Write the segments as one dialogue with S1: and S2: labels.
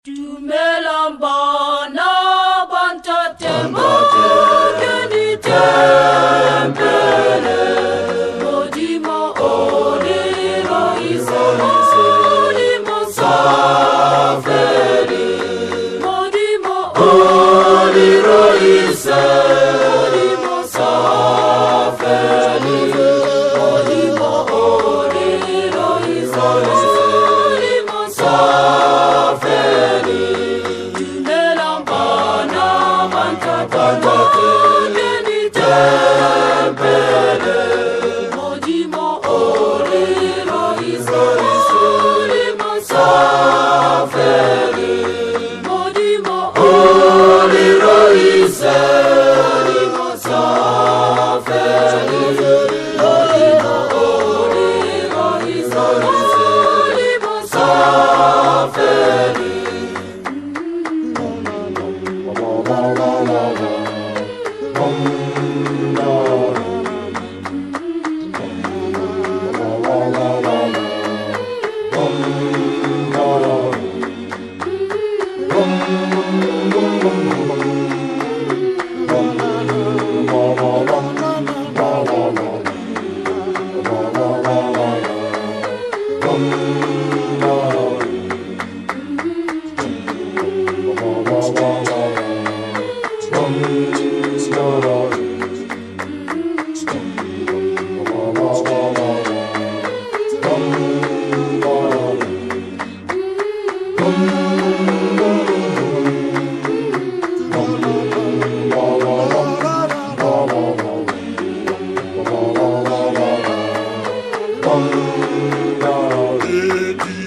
S1: Tumelambana bantatemo geni tembele Modimo oliro Modimo safeli Modimo oliro Modimo safeli Modimo oliro Modimo safeli Tumelambana bantatemo geni tembele Modimo oliro Modimo safeli Modimo oliro Modimo safeli Modimo oliro Modimo safeli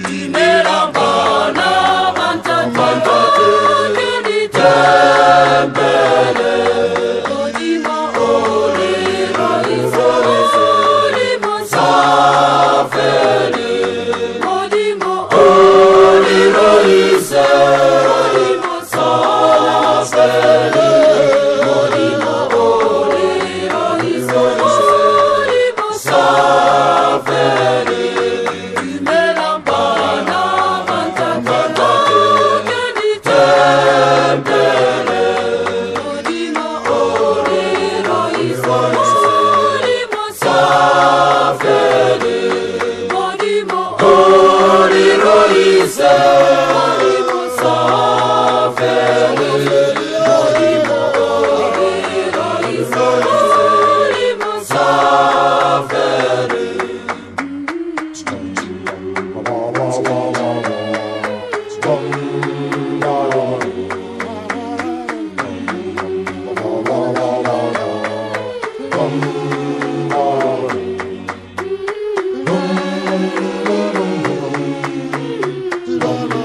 S1: Tumelambana bantatemo geni tembele Modimo oliro Modimo safeli Modimo oliro Modimo safeli Modimo oliro Modimo safeli Tumelambana bantatemo geni tembele Modimo oliro Modimo safeli Modimo oliro Modimo safeli Modimo oliro Modimo safeli Bum